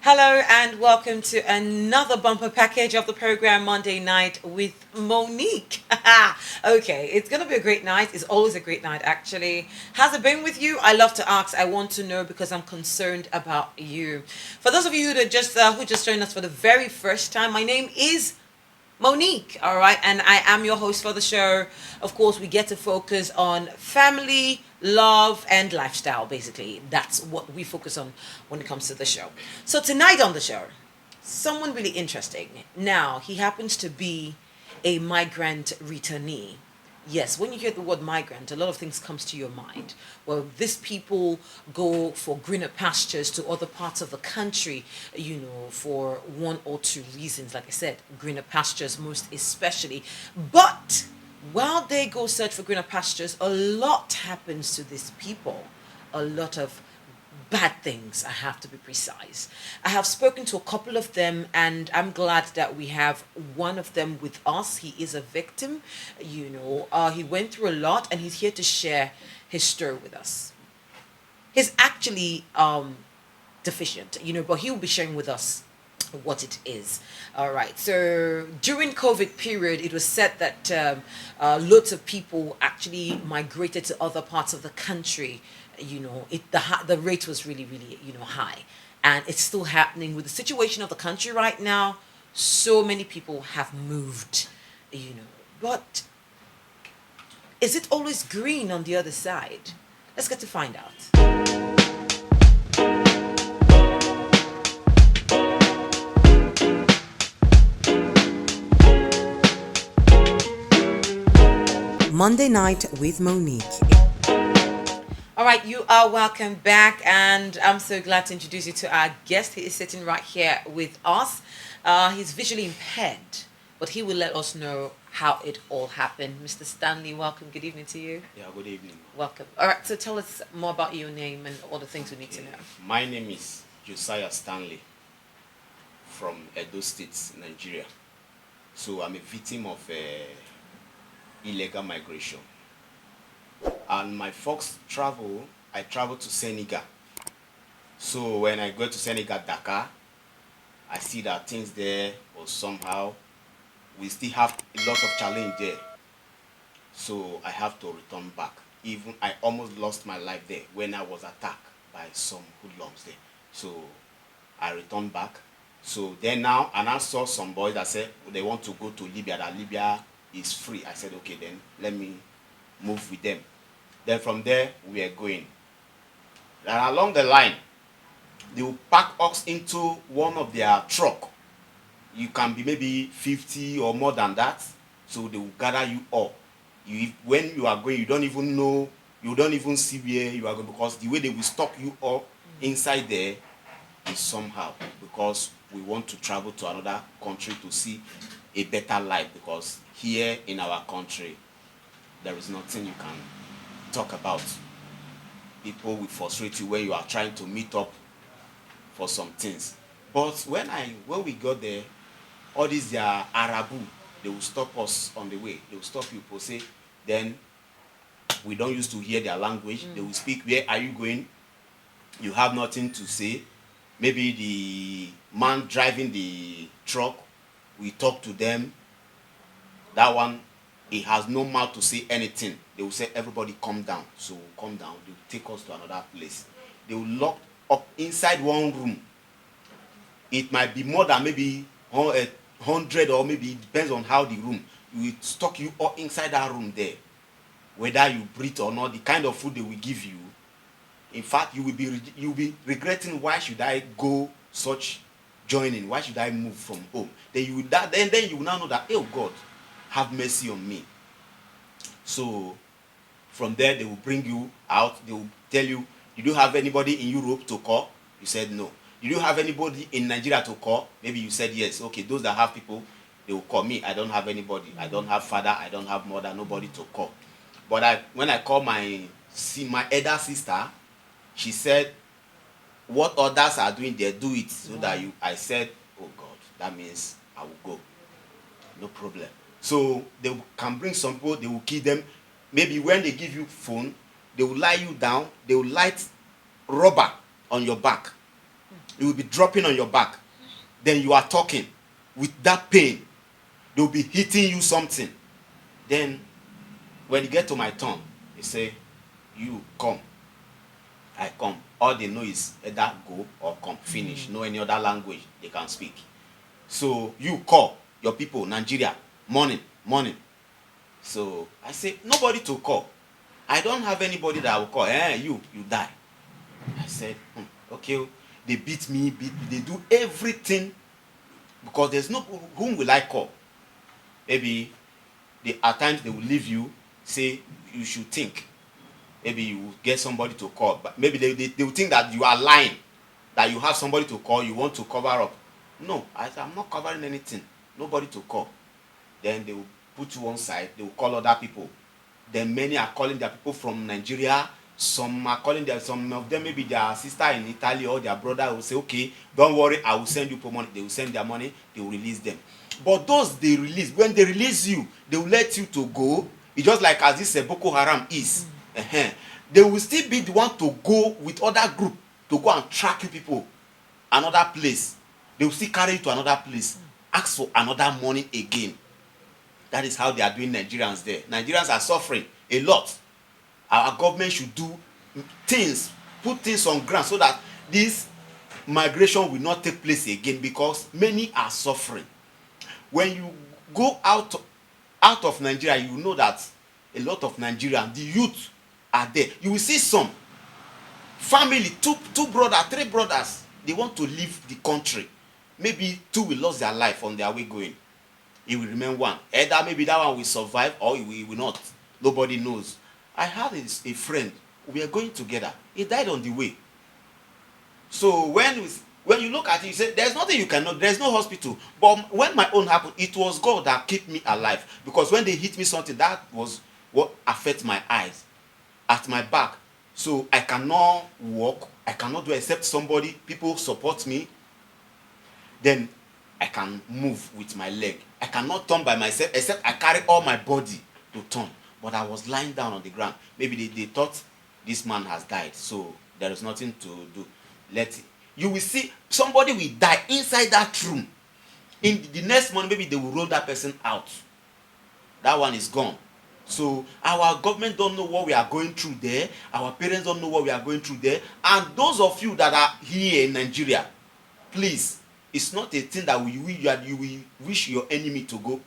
Hello and welcome to another bumper package of the program Monday Night with Monique. Okay, it's going to be a great night. It's always a great night, actually. Has it been with you? I love to ask. I want to know because I'm concerned about you. For those of you who just joined us for the very first time, my name is Monique, all right, and I am your host for the show. Of course, we get to focus on family, love, and lifestyle. Basically, that's what we focus on when it comes to the show. So tonight on the show, someone really interesting. Now, he happens to be a migrant returnee. Yes, when you hear the word migrant, a lot of things comes to your mind. Well, these people go for greener pastures to other parts of the country, for one or two reasons. Like I said, greener pastures most especially. But while they go search for greener pastures, a lot happens to these people. A lot of bad things, I have to be precise. I have spoken to a couple of them, and I'm glad that we have one of them with us. He is a victim, he went through a lot, and he's here to share his story with us. He's actually deficient, but he'll be sharing with us what it is. All right. So during COVID period, it was said that lots of people actually migrated to other parts of the country. The rate was really really high, and it's still happening with the situation of the country right now. So many people have moved, but is it always green on the other side? Let's get to find out. Monday Night with Monique. All right, you are welcome back, and I'm so glad to introduce you to our guest. He is sitting right here with us. He's visually impaired, but he will let us know how it all happened. Mr. Stanley, welcome. Good evening to you. Yeah, good evening. Welcome. All right, so tell us more about your name and all the things we need to know. My name is Josiah Stanley from Edo State, Nigeria. So I'm a victim of illegal migration. And my folks I travel to Senegal. So when I go to Senegal, Dakar, I see that things there, or somehow, we still have a lot of challenge there. So I have to return back. Even I almost lost my life there when I was attacked by some hoodlums there. So I returned back. So then now, and I saw some boys that said they want to go to Libya, that Libya is free. I said, okay, then let me move with them. Then from there, we are going. And along the line, they will pack us into one of their truck. You can be maybe 50 or more than that. So they will gather you up. When you are going, you don't even know, you don't even see where you are going, because the way they will stock you up inside there is somehow, because we want to travel to another country to see a better life, because here in our country, there is nothing you can talk about. People will frustrate you when you are trying to meet up for some things. But when we got there, all these their Arabu, they will stop us on the way. They will stop you, per se. Then we don't used to hear their language. They will speak, where are you going? You have nothing to say. Maybe the man driving the truck, we talk to them. That one, he has no mouth to say anything. They will say, everybody calm down. So we'll calm down. They will take us to another place. They will lock up inside one room. It might be more than maybe 100, or maybe it depends on how the room. You will stock you all inside that room there. Whether you breathe or not, the kind of food they will give you. In fact, you will be regretting, why should I go such joining? Why should I move from home? Then you will now know that, oh God, have mercy on me. So from there, they will bring you out. They will tell you, did you have anybody in Europe to call? You said no. Did you have anybody in Nigeria to call? Maybe you said yes. Okay, those that have people, they will call me. I don't have anybody. I don't have father. I don't have mother. Nobody to call. But when I call my elder sister, she said, what others are doing, they do it. So that I said, oh God, that means I will go. No problem. So they can bring some people, they will kill them. Maybe when they give you phone, they will lie you down, they will light rubber on your back. It will be dropping on your back. Then you are talking with that pain. They will be hitting you something. Then when you get to my turn, they say, you come. I come. All they know is either go or come. Finish. No any other language they can speak. So you call your people, Nigeria, morning. So I say, nobody to call. I don't have anybody that I will call. You die. I said, okay. They beat me, they do everything because there's no whom will I call. Maybe at times they will leave you, say you should think. Maybe you will get somebody to call, but maybe they will think that you are lying, that you have somebody to call, you want to cover up. No, I'm not covering anything. Nobody to call. Then they will put you on side. They will call other people. Then many are calling their people from Nigeria. Some are calling some of them, maybe their sister in Italy or their brother will say, okay, don't worry, I will send you money. They will send their money, they will release them. But those they release, when they release you, they will let you to go. It's just like as this Boko Haram is. They will still be the one to go with other group to go and track you people another place. They will still carry you to another place, ask for another money again. That is how they are doing Nigerians there. Nigerians are suffering a lot. Our government should do things, put things on ground so that this migration will not take place again because many are suffering. When you go out of Nigeria, you know that a lot of Nigerians, the youth are there. You will see some family, two brothers, three brothers, they want to leave the country. Maybe two will lose their life on their way going. It will remain one. Either maybe that one will survive or he will not. Nobody knows. I had a friend. We are going together. He died on the way. So when you look at it, you say, there's nothing you cannot, there's no hospital. But when my own happened, it was God that kept me alive. Because when they hit me something, that was what affected my eyes, at my back. So I cannot walk. I cannot do except people support me. Then I can move with my leg. I cannot turn by myself except I carry all my body to turn. But I was lying down on the ground. Maybe they thought this man has died, so there is nothing to do. You will see somebody will die inside that room. In the next morning, maybe they will roll that person out. That one is gone. So our government don't know what we are going through there. Our parents don't know what we are going through there. And those of you that are here in Nigeria, please, it's not a thing that you will wish your enemy to go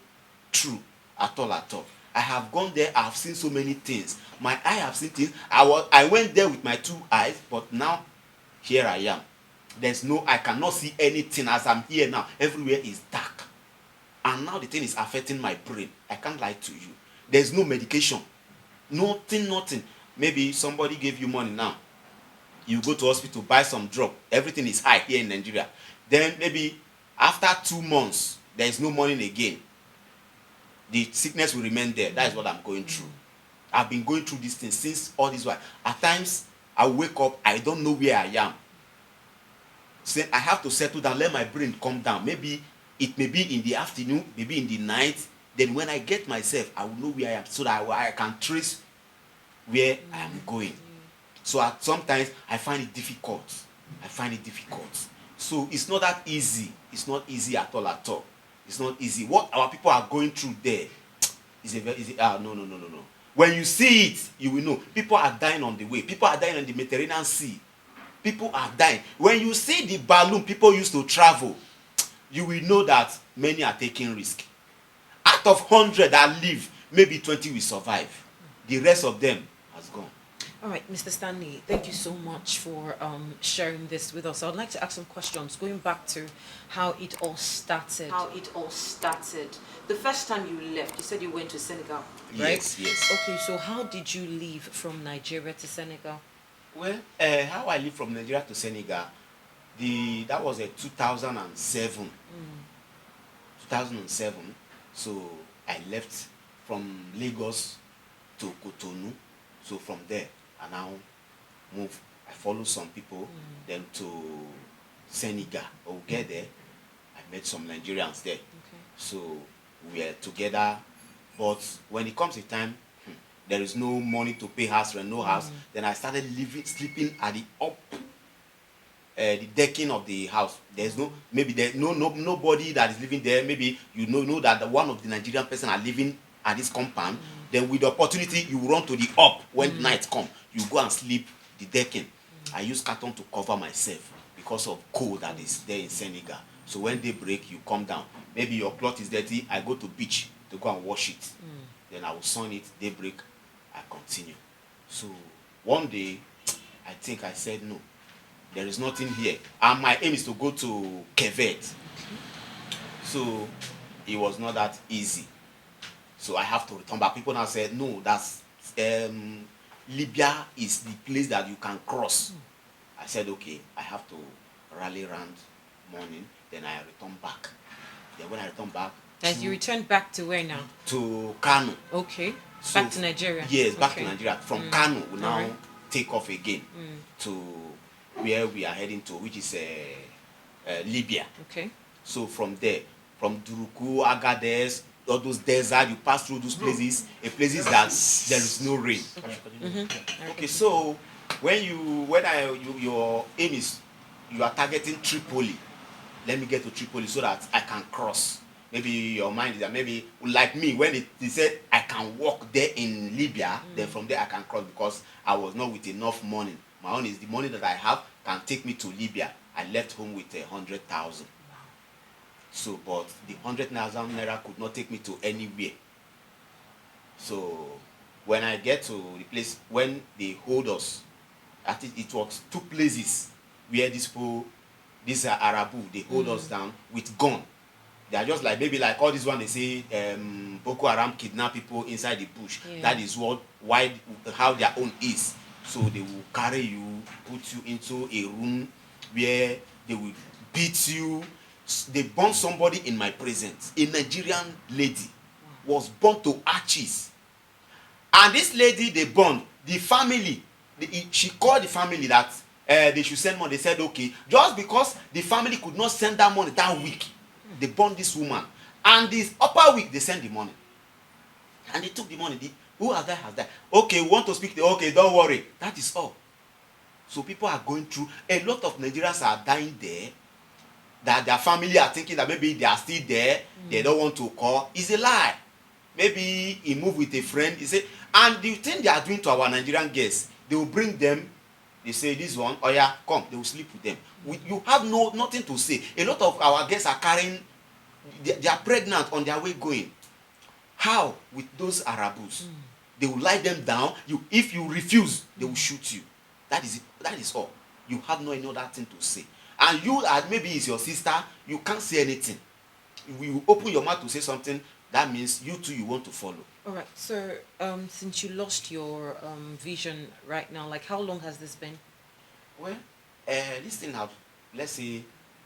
through at all. I have gone there. I have seen so many things. My eye have seen things. I went there with my two eyes, but now here I am. I cannot see anything as I'm here now. Everywhere is dark. And now the thing is affecting my brain. I can't lie to you. There's no medication. Nothing. Maybe somebody gave you money now. You go to hospital, buy some drug. Everything is high here in Nigeria. Then maybe after 2 months, there is no money again. The sickness will remain there. That is what I'm going through. I've been going through this thing since all this while. At times, I wake up, I don't know where I am. So I have to settle down, let my brain calm down. Maybe it may be in the afternoon, maybe in the night. Then when I get myself, I will know where I am so that I can trace where I am going. So sometimes I find it difficult. So it's not that easy. It's not easy at all. It's not easy. What our people are going through there is no. When you see it, you will know. People are dying on the way. People are dying on the Mediterranean Sea. People are dying. When you see the balloon people used to travel, you will know that many are taking risk. Out of 100 that live, maybe 20 will survive. The rest of them has gone. All right, Mr. Stanley, thank you so much for sharing this with us. I would like to ask some questions going back to how it all started. The first time you left, you said you went to Senegal, right? Yes. Okay, so how did you leave from Nigeria to Senegal? Well, how I lived from Nigeria to Senegal, that was 2007. 2007. So I left from Lagos to Cotonou. So from there, I now moved. I followed some people, then to Senegal. I'll get there. I met some Nigerians there. Okay. So we are together. But when it comes to time, there is no money to pay house rent, no house. Then I started sleeping at the the decking of the house. There's no, maybe there's nobody that is living there. Maybe you know that one of the Nigerian person are living at this compound. Then with the opportunity, you run to the up when night come. You go and sleep the decking. I use carton to cover myself because of cold that is there in Senegal. So when they break, you come down. Maybe your cloth is dirty. I go to beach to go and wash it. Then I will sun it. They break, I continue. So one day, I think I said no. There is nothing here, and my aim is to go to Kevet. So it was not that easy. So I have to return back. People now said, no, that's Libya is the place that you can cross. I said, okay, I have to rally around morning. Then I return back. Then when I return back, As you returned back to where now? to Kano. Okay. So, back to Nigeria. Yes, back to Nigeria. From Kano, we now Alright. take off again to where we are heading to, which is Libya. Okay. So from there, from Duruku, Agadez, all those deserts, you pass through those places, places that there is no rain. Okay, so your aim is, you are targeting Tripoli. Let me get to Tripoli so that I can cross. Maybe your mind is that maybe like me, when they said I can walk there in Libya, then from there I can cross, because I was not with enough money. My own is the money that I have can take me to Libya. I left home with 100,000. So, but the 100,000 naira could not take me to anywhere. So, when I get to the place, when they hold us, I think it was two places where these Arabu, they hold us down with gun. They are just like, maybe like all this one, they say Boko Haram kidnap people inside the bush. Yeah. That is how their own is. So they will carry you, put you into a room where they will beat you. They burned somebody in my presence. A Nigerian lady was burned to ashes. And this lady they burned, the family, she called the family that they should send money. They said, okay, just because the family could not send that money that week, they burned this woman. And this upper week, they sent the money. And they took the money. Who has that? Okay, we want to speak. Okay, don't worry. That is all. So people are going through. A lot of Nigerians are dying there. That their family are thinking that maybe they are still there. They don't want to call. It's a lie. Maybe he moved with a friend. He say, and the thing they are doing to our Nigerian guests, they will bring them. They say, this one, oh yeah, come. They will sleep with them. You have nothing to say. A lot of our guests are carrying. They are pregnant on their way going. How with those Arabus? They will lie them down. If you refuse, they will shoot you. That is it. That is all. You have no any other thing to say. And you, maybe it's your sister, you can't say anything. If you open your mouth to say something, that means you too, you want to follow. All right. So, since you lost your vision right now, like how long has this been? Well, this thing have, let's say,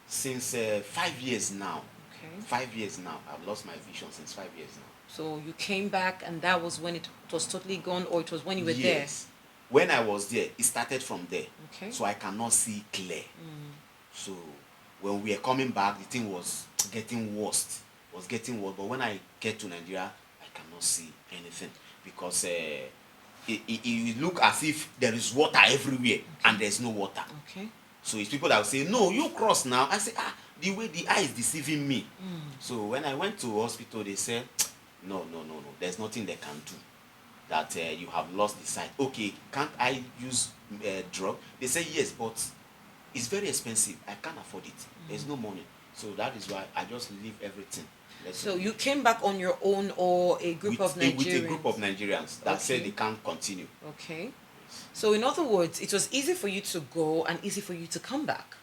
since 5 years now. Okay. 5 years now. I've lost my vision since 5 years now. So you came back, and that was when it was totally gone, or it was when you were there? Yes. When I was there, it started from there. Okay. So I cannot see clear. So when we were coming back, the thing was getting worse. But when I get to Nigeria, I cannot see anything, because it look as if there is water everywhere, and there's no water. Okay. So it's people that will say, no, you cross now. I say, the way the eye is deceiving me. So when I went to hospital, they said, no, there's nothing they can do. That you have lost the sight. Okay, can't I use drug? They say yes, but it's very expensive. I can't afford it. There's no money. So that is why I just leave everything. So you came back on your own, or a group of Nigerians? With a group of Nigerians that said they can't continue. Okay. So in other words, it was easy for you to go and easy for you to come back.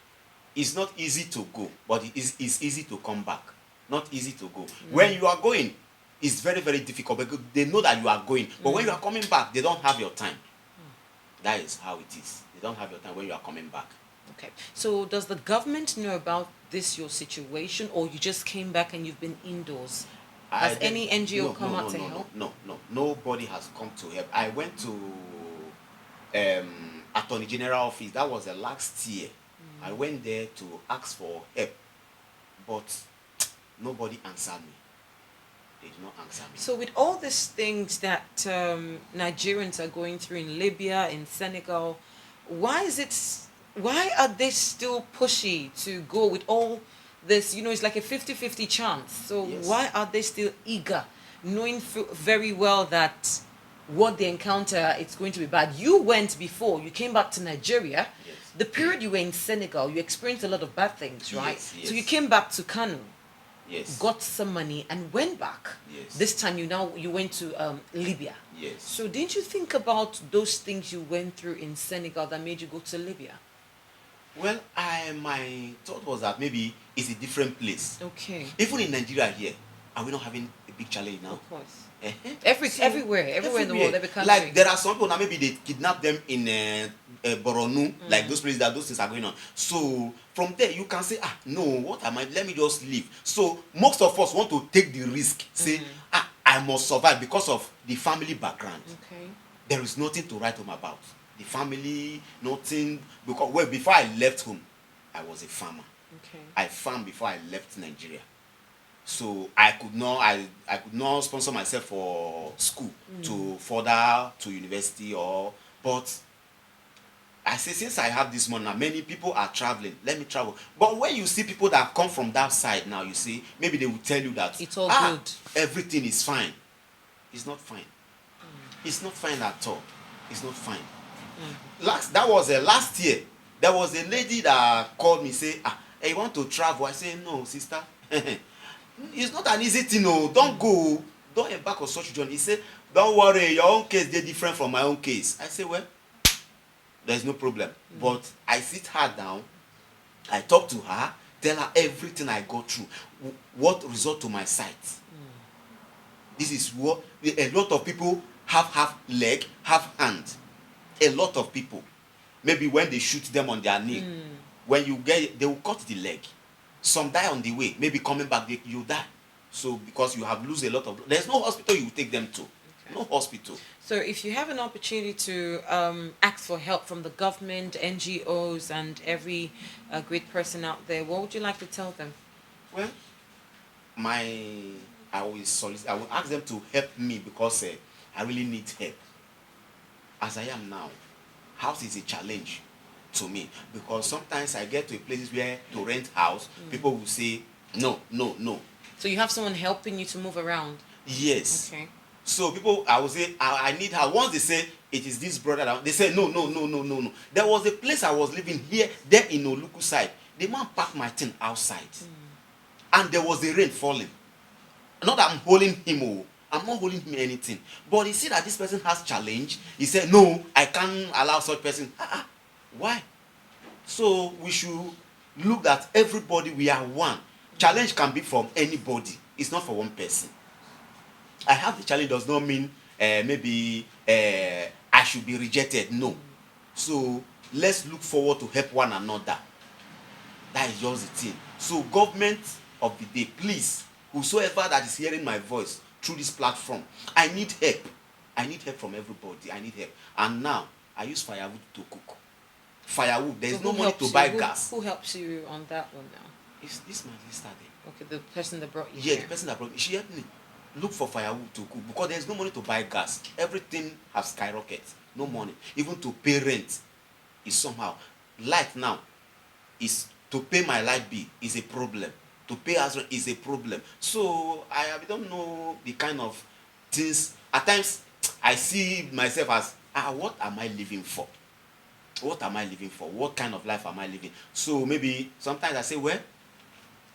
It's not easy to go, but it's easy to come back. Not easy to go. When you are going, it's very, very difficult, because they know that you are going. But when you are coming back, they don't have your time. That is how it is. They don't have your time when you are coming back. Okay. So does the government know about this, your situation, or you just came back and you've been indoors? Has any NGO come out to help? No. Nobody has come to help. I went to Attorney General office. That was the last year. I went there to ask for help, but nobody answered me. They did not answer me. So with all these things that Nigerians are going through in Libya, in Senegal, why is it why are they still pushy to go with all this? It's like a 50-50 chance. So Yes. why are they still eager, knowing very well that what they encounter, it's going to be bad? You went before, you came back to Nigeria. Yes. The period you were in Senegal, you experienced a lot of bad things, right? Yes, So you yes. came back to Kano, Yes. got some money, and went back. Yes. This time you went to Libya. Yes. So didn't you think about those things you went through in Senegal that made you go to Libya? Well, my thought was that maybe it's a different place. Okay. Even in Nigeria here, are we not having a big challenge now? Of course. So, Everywhere in the world, every country. Like there are some people now, maybe they kidnap them in Boronu, like those places that those things are going on. So from there you can say, no, what am I? Let me just leave. So most of us want to take the risk, say, I must survive because of the family background. Okay. There is nothing to write home about. The family, nothing, because before I left home, I was a farmer. Okay. I farmed before I left Nigeria. So I could not sponsor myself for school to further to university but I say, since I have this money now, many people are traveling, let me travel. But when you see people that come from that side now, you see, maybe they will tell you that it's all good. Everything is fine. It's not fine. It's not fine at all. It's not fine. That was last year. There was a lady that called me, say, hey, you want to travel? I say, no, sister. It's not an easy thing. No, don't go. Don't embark on such journey. He said, don't worry, your own case is different from my own case. I say, well, there's no problem. But I sit her down, I talk to her, tell her everything I go through, what result to my sight. This is what a lot of people have half leg, half hand. A lot of people. Maybe when they shoot them on their knee, when you get, they will cut the leg. Some die on the way. Maybe coming back, you die. So because you have lose a lot of, there's no hospital you take them to. Okay. No hospital. So if you have an opportunity to ask for help from the government, NGOs, and every great person out there, what would you like to tell them? Well, I will ask them to help me because I really need help. As I am now, house is a challenge to me because sometimes I get to places where to rent house, people will say no. So you have someone helping you to move around? Yes. Okay. So people, I will say I need house. Once they say it is this brother, they say no. There was a place I was living here, there in Oluku side. The man packed my thing outside, and there was a rain falling. Not that I'm holding him. I'm not holding him anything. But he see that this person has challenge. He said, no, I can't allow such person. Why? So we should look at everybody. We are one. Challenge can be from anybody. It's not for one person. I have the challenge does not mean maybe I should be rejected. No. So let's look forward to help one another. That is just the thing. So government of the day, please, whosoever that is hearing my voice through this platform, I need help. I need help from everybody. I need help. And now I use firewood to cook. Firewood. There is no money to buy gas. Who helps you on that one now? It's this my sister there. Okay, the person that brought you Yeah, here. the person that brought me. She helped me look for firewood to cook because there's no money to buy gas. Everything has skyrocketed. No money. Even to pay rent is somehow. Light now is to pay my light bill is a problem. To pay as rent is a problem. So I don't know the kind of things. At times I see myself as what am I living for? What am I living for? What kind of life am I living? So maybe sometimes I say, well,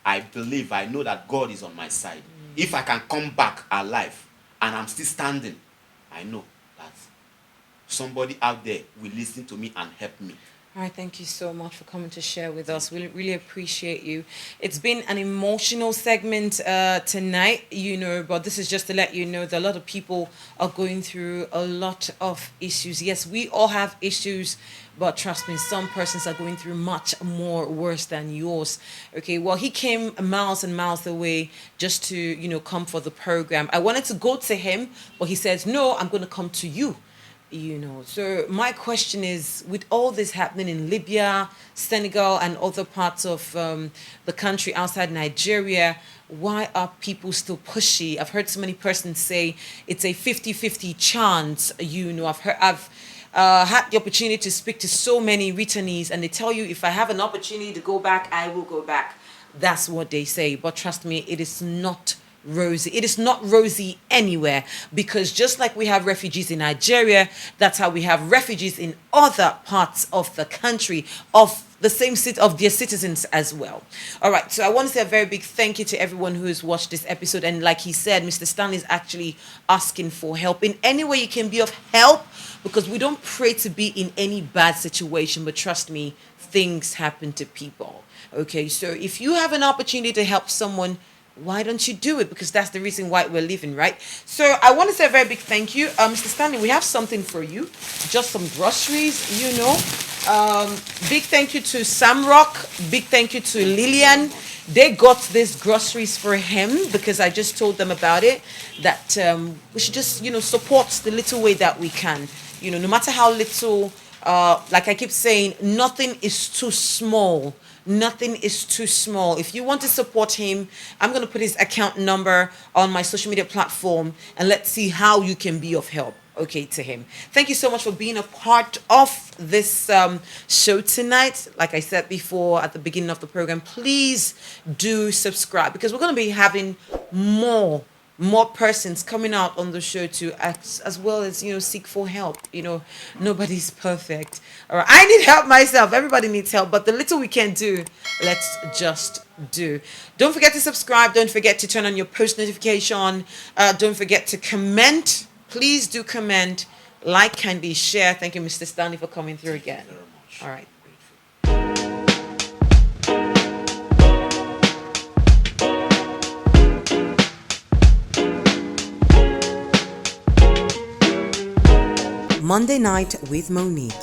I believe, I know that God is on my side. If I can come back alive and I'm still standing, I know that somebody out there will listen to me and help me. All right, thank you so much for coming to share with us. We really appreciate you. It's been an emotional segment tonight, but this is just to let you know that a lot of people are going through a lot of issues. Yes, we all have issues, but trust me, some persons are going through much more worse than yours. Okay, well, he came miles and miles away just to, come for the program. I wanted to go to him, but he says, no, I'm going to come to you. So my question is, with all this happening in Libya, Senegal, and other parts of the country outside Nigeria, why are people still pushy? I've heard so many persons say it's a 50-50 chance. had the opportunity to speak to so many returnees, and they tell you, if I have an opportunity to go back, I will go back. That's what they say. But trust me, it is not rosy. It is not rosy anywhere, because just like we have refugees in Nigeria, that's how we have refugees in other parts of the country, of the same city, of their citizens as well. All right, so I want to say a very big thank you to everyone who has watched this episode. And like he said, Mr. Stanley is actually asking for help in any way you can be of help, because we don't pray to be in any bad situation, but trust me, things happen to people. Okay, so if you have an opportunity to help someone, why don't you do it? Because that's the reason why we're living, right? So I want to say a very big thank you. Mr. Stanley, we have something for you. Just some groceries, you know. Big thank you to Samrock. Big thank you to Lillian. They got these groceries for him because I just told them about it, that we should just, support the little way that we can. No matter how little, like I keep saying, nothing is too small. Nothing is too small. If you want to support him, I'm going to put his account number on my social media platform, and let's see how you can be of help, okay, to him. Thank you so much for being a part of this show tonight. Like I said before at the beginning of the program, please do subscribe, because we're going to be having more persons coming out on the show to as well as seek for help. Nobody's perfect. All right, I need help myself. Everybody needs help, but the little we can do, let's just do. Don't forget to subscribe. Don't forget to turn on your post notification. Don't forget to comment. Please do comment, like, kindly share. Thank you, Mr. Stanley, for coming through again. Thank you very much. All right. Monday Night with Monique